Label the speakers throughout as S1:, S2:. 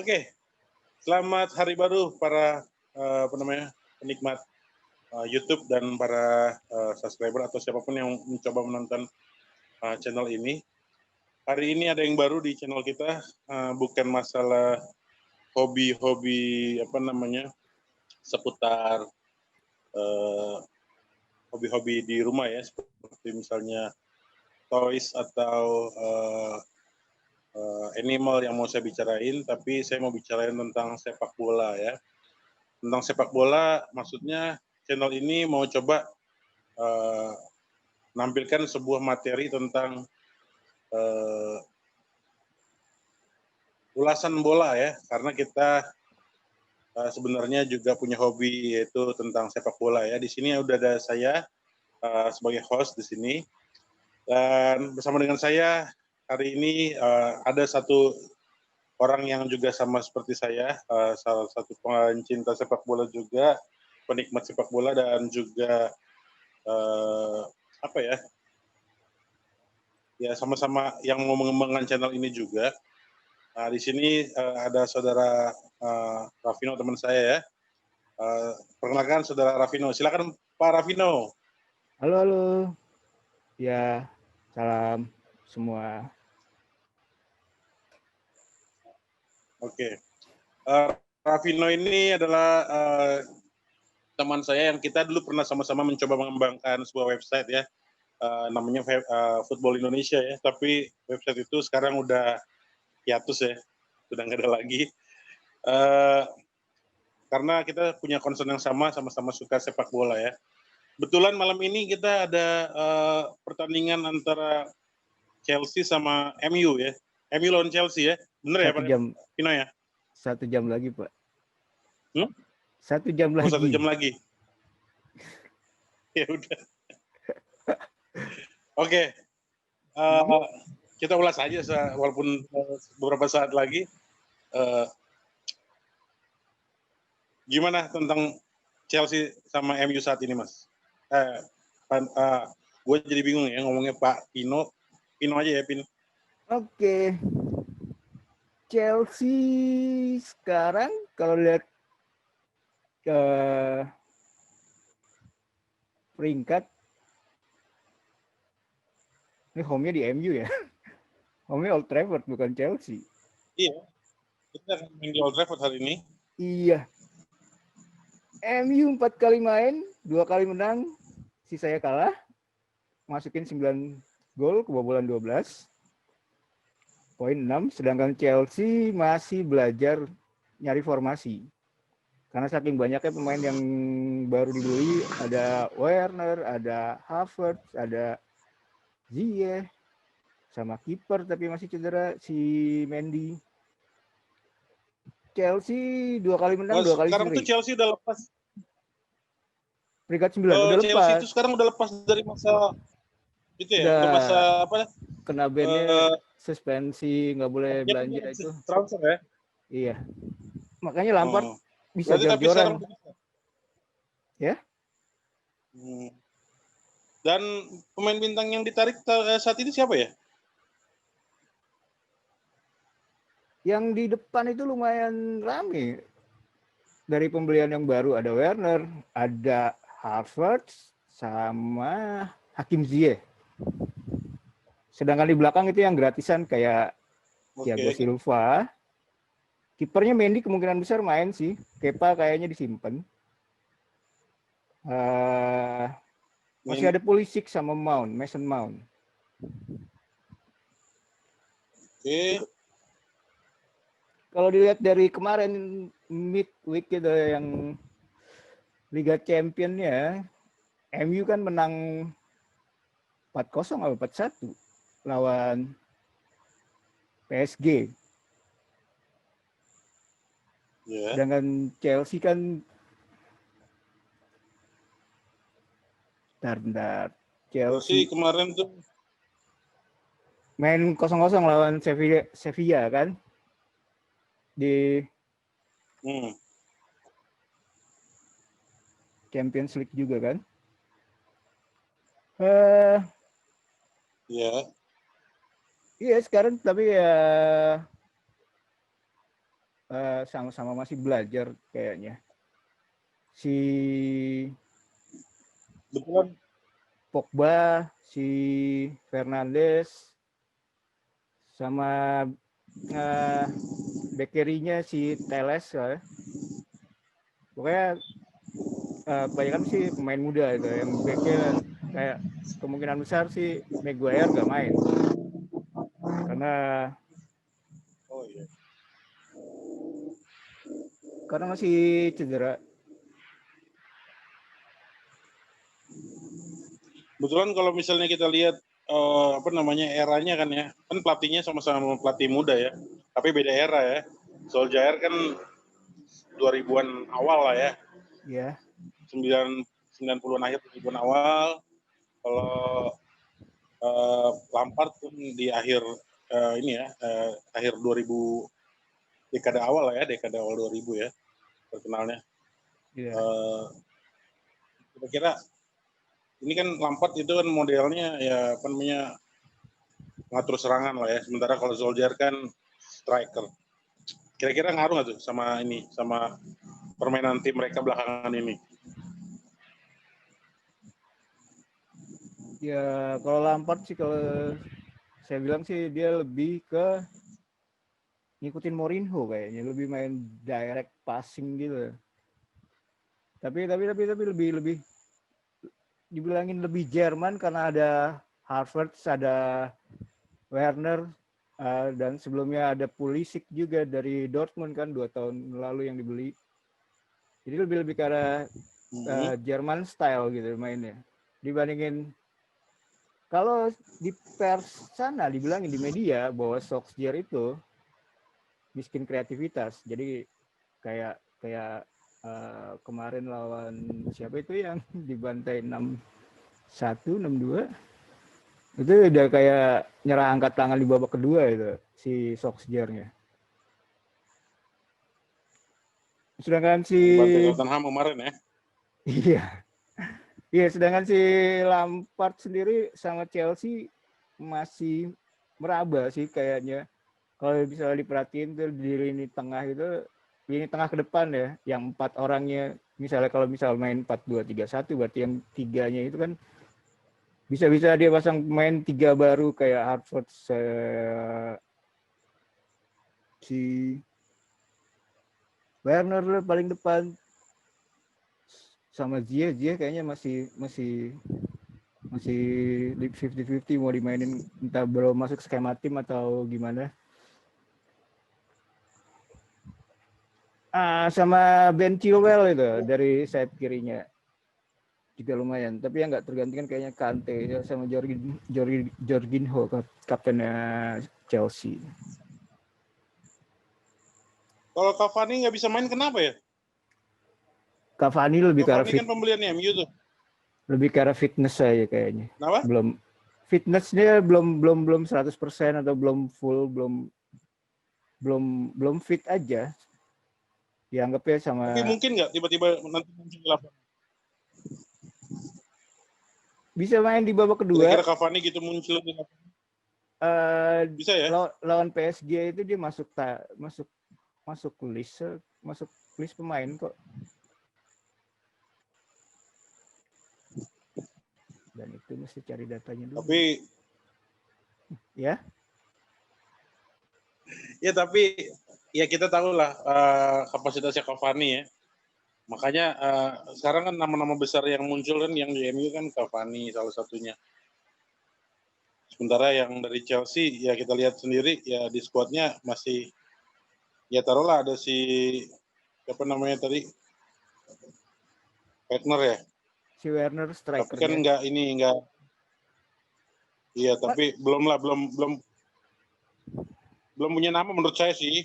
S1: Oke, selamat hari baru para penikmat YouTube dan para subscriber atau siapapun yang mencoba menonton channel ini. Hari ini ada yang baru di channel kita, bukan masalah hobi-hobi seputar hobi-hobi di rumah ya, seperti misalnya toys atau animal yang mau saya bicarain, tapi saya mau bicarain tentang sepak bola ya. Tentang sepak bola, maksudnya channel ini mau coba menampilkan sebuah materi tentang ulasan bola ya, karena kita sebenarnya juga punya hobi yaitu tentang sepak bola ya. Di sini udah ada saya sebagai host di sini, dan bersama dengan saya hari ini ada satu orang yang juga sama seperti saya, salah satu pencinta sepak bola juga, penikmat sepak bola, dan juga sama-sama yang mau mengembangkan channel ini juga. Nah, di sini ada saudara Rafino, teman saya ya. Perkenalkan saudara Rafino. Silakan Pak Rafino.
S2: Halo, halo. Ya, salam semua.
S1: Oke. Rafino ini adalah teman saya yang kita dulu pernah sama-sama mencoba mengembangkan sebuah website ya. Namanya Football Indonesia ya. Tapi website itu sekarang udah hiatus ya. Sudah nggak ada lagi. Karena kita punya concern yang sama-sama suka sepak bola ya. Betulan malam ini kita ada pertandingan antara Chelsea sama MU ya. MU lawan Chelsea ya. Bener ya Pak Pino ya?
S2: 1 jam lagi, Pak.
S1: 1
S2: jam lagi.
S1: 1 jam lagi. Ya udah. Oke. Kita ulas aja walaupun beberapa saat lagi. Gimana tentang Chelsea sama MU saat ini, Mas? Gue jadi bingung ya ngomongnya Pak Pino. Pino aja ya, Pino.
S2: Oke. Chelsea sekarang kalau lihat ke peringkat, ini home-nya di MU ya. Home-nya Old Trafford bukan Chelsea.
S1: Iya. Kita main di Old Trafford hari ini.
S2: Iya. MU 4 kali main, 2 kali menang, sisanya kalah. Masukin 9 gol, kebobolan 12. Poin 6, sedangkan Chelsea masih belajar nyari formasi. Karena saking banyaknya pemain yang baru dibeli, ada Werner, ada Havertz, ada Ziyech, sama kiper tapi masih cedera si Mendy. Chelsea 2 kali menang, 2 kali seri.
S1: Sekarang tuh Chelsea udah lepas.
S2: Peringkat 9 udah lepas.
S1: Chelsea itu sekarang udah lepas dari masa itu ya, udah masa apa?
S2: Kena ban-nya suspensi, nggak boleh belanja itu.
S1: Transfer ya?
S2: Iya. Makanya Lampard bisa jor-joran. Ya?
S1: Dan pemain bintang yang ditarik saat ini siapa ya?
S2: Yang di depan itu lumayan rame. Dari pembelian yang baru ada Werner, ada Havertz, sama Hakim Ziyech. Sedangkan di belakang itu yang gratisan kayak Thiago Silva. Kipernya Mendy kemungkinan besar main sih. Kepa kayaknya disimpan. Masih ada Pulisic sama Mason Mount. Kalau dilihat dari kemarin midweek gitu yang Liga Champions-nya, MU kan menang 4-0 atau 4-1 lawan PSG. Sedangkan Chelsea kan
S1: Chelsea kemarin tuh
S2: main 0-0 lawan Sevilla kan di Champions League juga kan. Iya sekarang tapi ya sama-sama masih belajar kayaknya. Si
S1: Betulan.
S2: Pogba, si Fernandes, sama back kirinya si Teles ya. Pokoknya kebanyakan sih pemain muda itu yang backnya kayak kemungkinan besar sih Maguire gak main karena
S1: Oh iya.
S2: masih cedera.
S1: Kebetulan kalau misalnya kita lihat apa namanya eranya kan ya, kan pelatihnya sama-sama pelatih muda ya, tapi beda era ya. Solskjaer kan 2000-an awal lah ya,
S2: Ya.
S1: 90-an akhir 2000-an awal. Kalau Lampard pun di akhir ini ya, akhir 2000, dekade awal lah ya, dekade awal 2000 ya terkenalnya.
S2: Iya.
S1: Kira-kira ini kan Lampard itu kan modelnya ya apa namanya ngatur serangan lah ya. Sementara kalau Solskjaer kan striker. Kira-kira ngaruh nggak tuh sama ini, sama permainan tim mereka belakangan ini?
S2: Ya kalau Lampard sih kalau saya bilang sih dia lebih ke ngikutin Mourinho kayaknya, lebih main direct passing gitu. Tapi lebih dibilangin lebih Jerman karena ada Havertz, ada Werner, dan sebelumnya ada Pulisic juga dari Dortmund kan 2 tahun lalu yang dibeli. Jadi lebih ke arah Jerman style gitu mainnya. Dibandingin kalau di pers sana dibilangin di media bahwa Solskjaer itu miskin kreativitas. Jadi kayak kemarin lawan siapa itu yang dibantai 6-1, 6-2. Itu udah kayak nyerah angkat tangan di babak kedua itu si Solskjaer-nya. Sedangkan si
S1: Bantai Tottenham kemarin ya.
S2: iya. Iya, sedangkan si Lampard sendiri sama Chelsea masih meraba sih kayaknya. Kalau bisa diperhatiin tuh di lini tengah itu, lini tengah ke depan ya, yang 4 orangnya, misalnya kalau misal main 4-2-3-1, berarti yang 3-nya itu kan bisa-bisa dia pasang main 3 baru kayak Hartford, si Werner paling depan, sama Ziyech kayaknya masih 50-50 mau dimainin, entah belum masuk skema tim atau gimana. Sama Ben Chilwell itu dari sayap kirinya juga lumayan, tapi yang nggak tergantikan kayaknya Kante ya, sama Jorginho, kaptennya Chelsea.
S1: Kalau Cavani nggak bisa main kenapa ya?
S2: Cavani lebih ke arah
S1: Cavani kan pembeliannya MU tuh.
S2: lebih ke arah fitness saya kayaknya.
S1: Kenapa?
S2: Belum fitnessnya belum 100% atau belum full, belum fit aja. Dianggapnya sama.
S1: Tapi mungkin nggak tiba-tiba nanti muncul di lapangan?
S2: Bisa main di babak kedua.
S1: Kira-kira Cavani gitu muncul di lapangan? Bisa ya?
S2: Lawan PSG itu dia masuk list pemain kok. Dan itu mesti cari datanya dulu.
S1: Tapi
S2: ya.
S1: Ya tapi ya kita tahu lah kapasitasnya Cavani ya. Makanya sekarang kan nama-nama besar yang muncul kan yang di MU kan Cavani salah satunya. Sementara yang dari Chelsea ya kita lihat sendiri ya di skuadnya masih ya taruhlah ada si siapa namanya tadi Werner ya.
S2: Si Werner striker.
S1: Tapi kan enggak iya tapi belum punya nama menurut saya sih.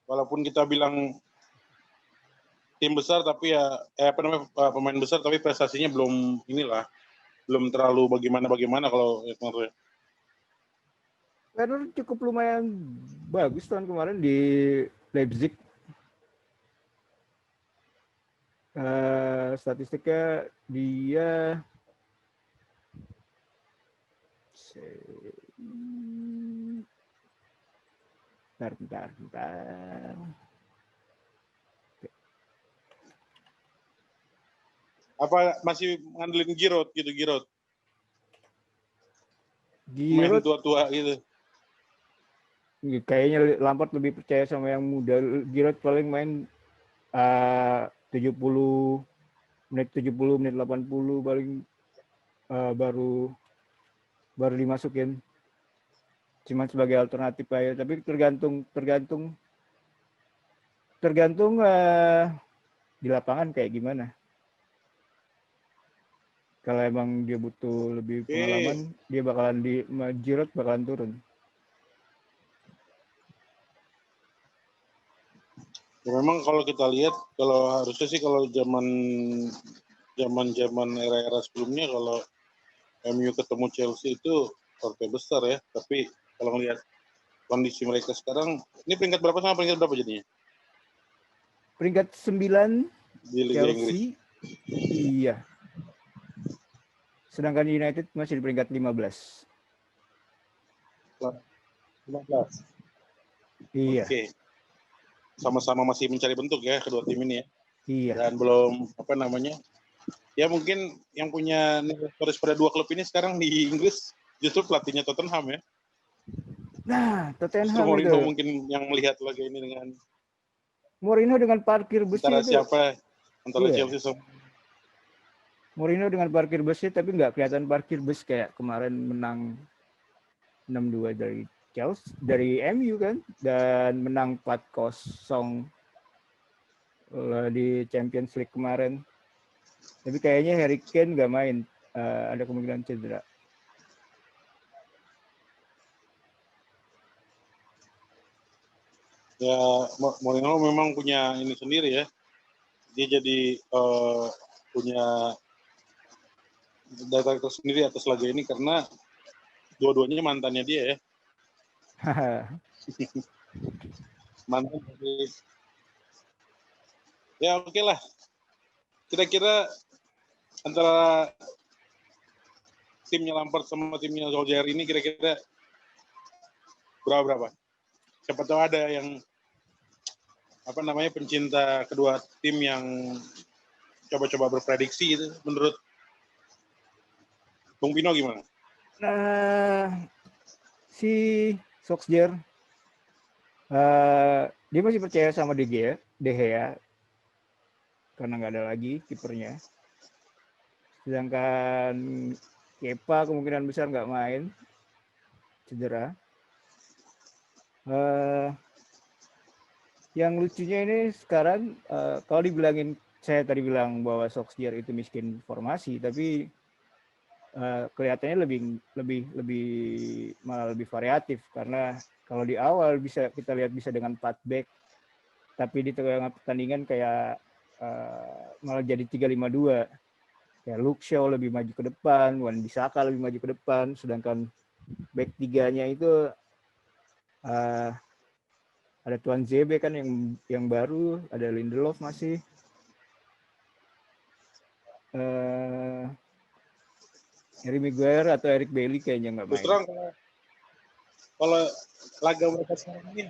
S1: Walaupun kita bilang tim besar tapi ya pemain besar tapi prestasinya belum terlalu bagaimana kalau Werner.
S2: Werner cukup lumayan bagus tahun kemarin di Leipzig. Statistiknya dia bentar.
S1: Apa masih ngandelin Giroud gitu, Giroud? Main
S2: Giroud
S1: tua-tua gitu.
S2: kayaknya Lampard lebih percaya sama yang muda. Giroud paling main 70 menit 80 paling baru dimasukin. Cuma sebagai alternatif aja, tapi tergantung di lapangan kayak gimana. Kalau emang dia butuh lebih pengalaman, dia bakalan Giroud bakalan turun.
S1: Ya memang kalau kita lihat, kalau harusnya sih kalau zaman era-era sebelumnya, kalau MU ketemu Chelsea itu partai besar ya. Tapi kalau ngelihat kondisi mereka sekarang, ini peringkat berapa sama peringkat berapa jadinya?
S2: Peringkat 9
S1: di Liga
S2: Chelsea. Inggris. Iya. Sedangkan United masih di peringkat 15.
S1: 15.
S2: Iya.
S1: Oke. Sama-sama masih mencari bentuk ya kedua tim ini ya.
S2: Iya.
S1: Dan belum ya mungkin yang punya nilai plus pada dua klub ini sekarang di Inggris justru pelatihnya Tottenham ya.
S2: Nah, Tottenham
S1: Mourinho
S2: itu.
S1: mungkin yang melihat lagi ini dengan
S2: Mourinho dengan parkir bus
S1: antara
S2: itu.
S1: Siapa? Antara
S2: Iya.
S1: Chelsea sama
S2: Mourinho dengan parkir busnya, tapi nggak kelihatan parkir bus kayak kemarin menang 6-2 dari Chelsea, dari MU kan, dan menang 4-0 di Champions League kemarin. Tapi kayaknya Harry Kane nggak main, ada kemungkinan cedera.
S1: Ya, Mourinho memang punya ini sendiri ya. Dia jadi punya data tersendiri atas laga ini karena dua-duanya mantannya dia ya. Mantan dari ya oke lah. Kira-kira antara timnya Lampard sama timnya Solskjaer ini kira-kira berapa? Siapa tahu ada yang pencinta kedua tim yang coba-coba berprediksi itu. Menurut Bung Pino gimana?
S2: Si Solskjaer dia masih percaya sama De Gea karena nggak ada lagi kipernya. Sedangkan Kepa kemungkinan besar nggak main, cedera. Yang lucunya ini sekarang kalau dibilangin, saya tadi bilang bahwa Solskjaer itu miskin formasi, tapi kelihatannya malah lebih variatif, karena kalau di awal bisa kita lihat bisa dengan 4 back, tapi di tengah pertandingan kayak malah jadi 3-5-2. Kayak Luke Shaw lebih maju ke depan, Wan-Bissaka lebih maju ke depan, sedangkan back 3-nya itu ada Tuan Zebe kan yang baru, ada Lindelof masih. Harry Maguire atau Eric Bailly kayaknya nggak main.
S1: Terus kalau laga mereka sekarang ini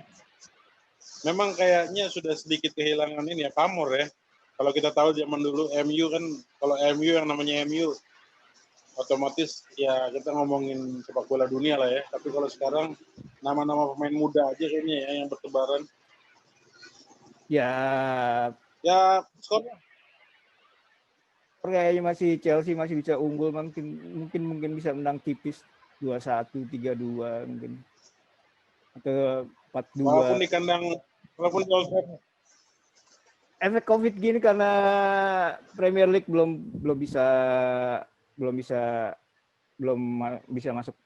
S1: memang kayaknya sudah sedikit kehilangan ini ya, pamor ya. Kalau kita tahu zaman dulu MU kan, kalau MU yang namanya MU otomatis ya kita ngomongin sepak bola dunia lah ya. Tapi kalau sekarang nama-nama pemain muda aja kayaknya ya yang bertebaran. Ya skornya
S2: kayaknya masih Chelsea masih bisa unggul, mungkin bisa menang tipis 2-1, 3-2 mungkin, atau 4-2.
S1: Walaupun di kandang, walaupun di Old Trafford.
S2: Efek COVID gini karena Premier League belum bisa masuk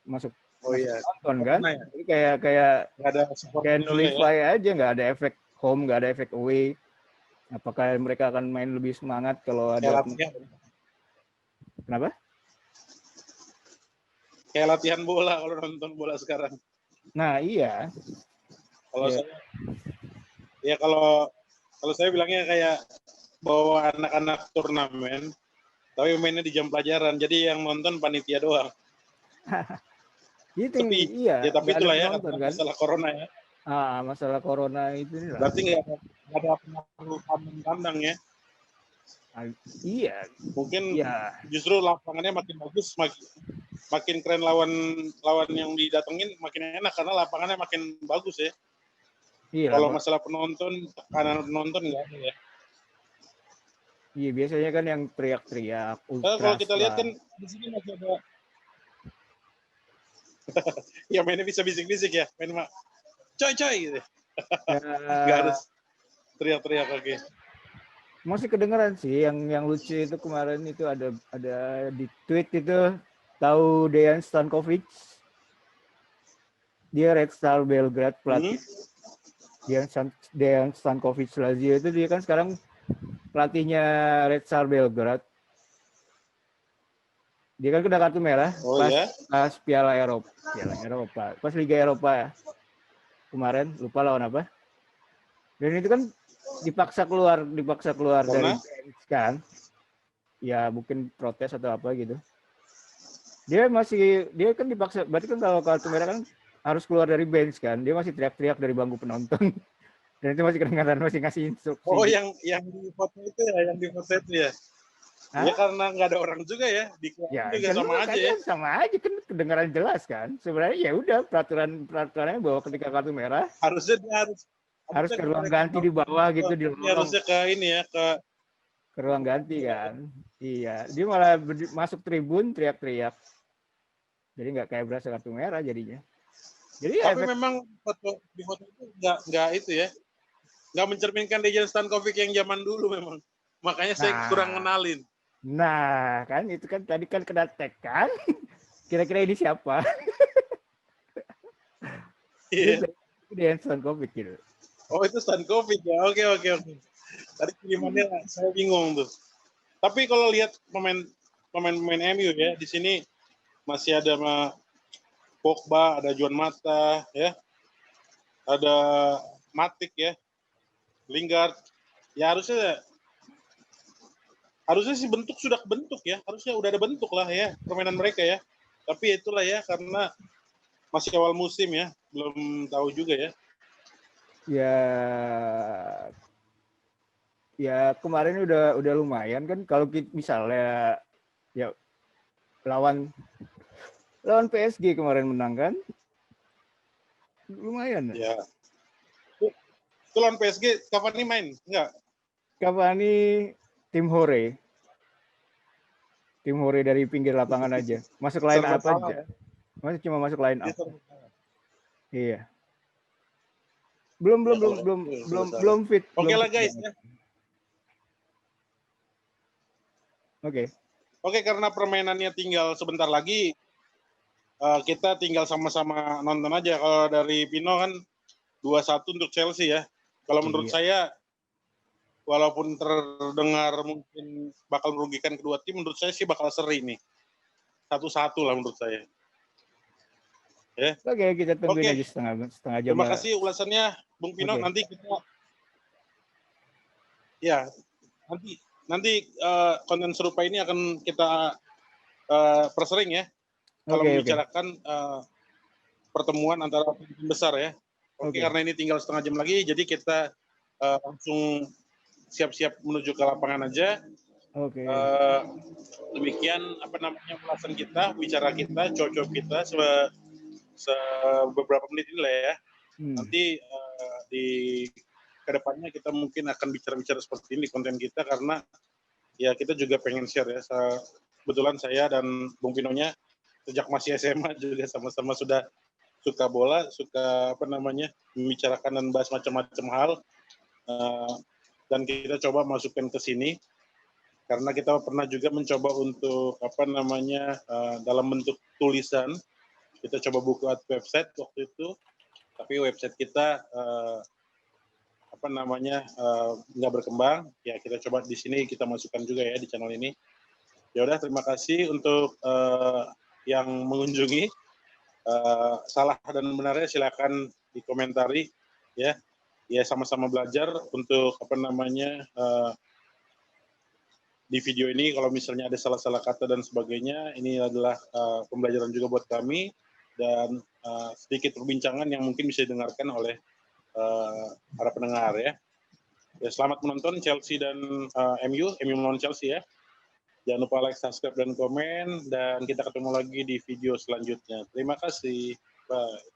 S2: nonton kan.
S1: Ya.
S2: Jadi kayak nullify ya? Aja, nggak ada efek home, nggak ada efek away. Apakah mereka akan main lebih semangat kalau ada Kenapa?
S1: Kayak latihan bola kalau nonton bola sekarang.
S2: Nah, iya.
S1: Kalau saya kalau saya bilangnya kayak bawa anak-anak turnamen, tapi mainnya di jam pelajaran. Jadi yang nonton panitia doang.
S2: Tapi
S1: itulah ya nonton, kan? Masalah corona ya.
S2: Masalah corona itu.
S1: Berarti nggak ada pengaruh kandang ya?
S2: Iya,
S1: Mungkin
S2: iya,
S1: justru lapangannya makin bagus, makin keren lawan yang didatengin, makin enak karena lapangannya makin bagus ya.
S2: iya lah,
S1: Kalau
S2: Pak.
S1: masalah penonton, tekanan penonton nggak ada ya.
S2: Iya, biasanya kan yang teriak-teriak
S1: Kalau
S2: ultras
S1: kita lihat
S2: lah.
S1: kan di sini masih ada, ya mainnya bisa bisik-bisik ya, main coy gitu. Nggak
S2: Ya,
S1: harus teriak-teriak lagi.
S2: masih kedengeran sih yang lucu itu kemarin itu ada di tweet itu, tahu Dejan Stankovic, dia Red Star Belgrade
S1: Hmm?
S2: pelatih. Dejan Stankovic Lazio itu dia kan sekarang pelatihnya Red Star Belgrade. Dia kan kena kartu merah
S1: Oh
S2: pas
S1: ya?
S2: pas Piala Eropa, pas Liga Eropa ya. Kemarin lupa lawan apa. Dan itu kan dipaksa keluar dari
S1: Karena?
S2: bench kan. Ya mungkin protes atau apa gitu. Dia kan dipaksa, berarti kan kalau kartu merah kan harus keluar dari bench kan. Dia masih teriak-teriak dari bangku penonton. Dan itu masih kedengaran, masih ngasih instruksi
S1: Oh
S2: gitu.
S1: yang di foto itu ya, yang di foto itu ya. Ya
S2: Hah?
S1: karena nggak ada orang juga ya, dikeluarin
S2: Ya
S1: juga
S2: kan
S1: sama aja
S2: makanya
S1: ya.
S2: sama aja kan kedengaran jelas kan. Sebenarnya ya udah peraturannya bahwa ketika kartu merah
S1: Harusnya dia
S2: harus
S1: harusnya
S2: ke
S1: nggak
S2: ruang
S1: boleh
S2: ganti di bawah gitu, di
S1: ini
S2: lorong
S1: harusnya ke ini ya
S2: ke ruang ganti kan. Iya, dia malah masuk tribun teriak-teriak. Jadi nggak kayak berasa kartu merah jadinya. Jadi ya
S1: tapi
S2: efek.
S1: memang di foto itu nggak itu ya, nggak mencerminkan Dejan Stankovic yang zaman dulu memang. Makanya saya kurang
S2: Nah,
S1: kenalin.
S2: nah kan itu kan tadi kan kena tag kan. Kira-kira ini siapa?
S1: Iya.
S2: Itu dia Stankovic gitu.
S1: Oh itu Stankovic ya. Oke. Tadi kirimannya saya bingung tuh. Tapi kalau lihat pemain MU ya di sini masih ada Pogba, ada Juan Mata ya, ada Matic ya, Lingard. Ya harusnya sih bentuk sudah bentuk ya, harusnya udah ada bentuk lah ya permainan mereka ya. Tapi itulah ya karena masih awal musim ya, belum tahu juga ya.
S2: Ya, ya kemarin udah lumayan kan kalau misalnya ya lawan lawan PSG kemarin menang kan, lumayan.
S1: Ya. Itu lawan PSG kapan nih main? Enggak.
S2: Cavani tim hore dari pinggir lapangan aja, masuk line
S1: Serba
S2: up
S1: salah
S2: aja,
S1: ya.
S2: masih cuma masuk line
S1: Dia
S2: up.
S1: serba salah.
S2: Iya, belum
S1: Ya
S2: belum belum
S1: kalau
S2: belum
S1: itu
S2: belum
S1: serba salah.
S2: belum fit
S1: Oke
S2: belum
S1: lah
S2: fit
S1: guys
S2: banget.
S1: ya.
S2: Oke.
S1: Oke karena permainannya tinggal sebentar lagi, kita tinggal sama-sama nonton aja. Kalau dari Pino kan 2-1 untuk Chelsea ya. Kalau menurut
S2: Iya,
S1: saya walaupun terdengar mungkin bakal merugikan kedua tim, menurut saya sih bakal seri nih. 1-1 lah menurut saya. Ya.
S2: oke, kita tungguin
S1: Oke,
S2: aja setengah jam
S1: terima
S2: lah.
S1: kasih ulasannya Bung Pino.
S2: Oke,
S1: Nanti kita ya nanti konten serupa ini akan kita persering ya kalau
S2: oke.
S1: membicarakan pertemuan antara tim besar ya. Oke,
S2: Oke.
S1: karena ini tinggal setengah jam lagi, jadi kita langsung siap-siap menuju ke lapangan aja.
S2: Oke.
S1: Demikian apa namanya ulasan kita, bicara kita, cocok kita beberapa menit ini lah ya.
S2: Hmm.
S1: Nanti di kedepannya kita mungkin akan bicara-bicara seperti ini konten kita karena ya kita juga pengen share ya. Kebetulan saya dan Bung Pinonya sejak masih SMA juga sama-sama sudah suka bola, suka apa namanya membicarakan dan bahas macam-macam hal, dan kita coba masukkan ke sini karena kita pernah juga mencoba untuk apa namanya dalam bentuk tulisan, kita coba buka website waktu itu, tapi website kita apa namanya nggak berkembang. Ya kita coba di sini kita masukkan juga ya di channel ini. Ya udah, terima kasih untuk yang mengunjungi. Salah dan benarnya silakan dikomentari ya. Ya sama-sama belajar untuk apa namanya di video ini kalau misalnya ada salah-salah kata dan sebagainya, ini adalah pembelajaran juga buat kami dan sedikit perbincangan yang mungkin bisa didengarkan oleh para pendengar ya. Ya, selamat menonton Chelsea dan MU melawan Chelsea ya. Jangan lupa like, subscribe, dan komen. Dan kita ketemu lagi di video selanjutnya. Terima kasih. Bye.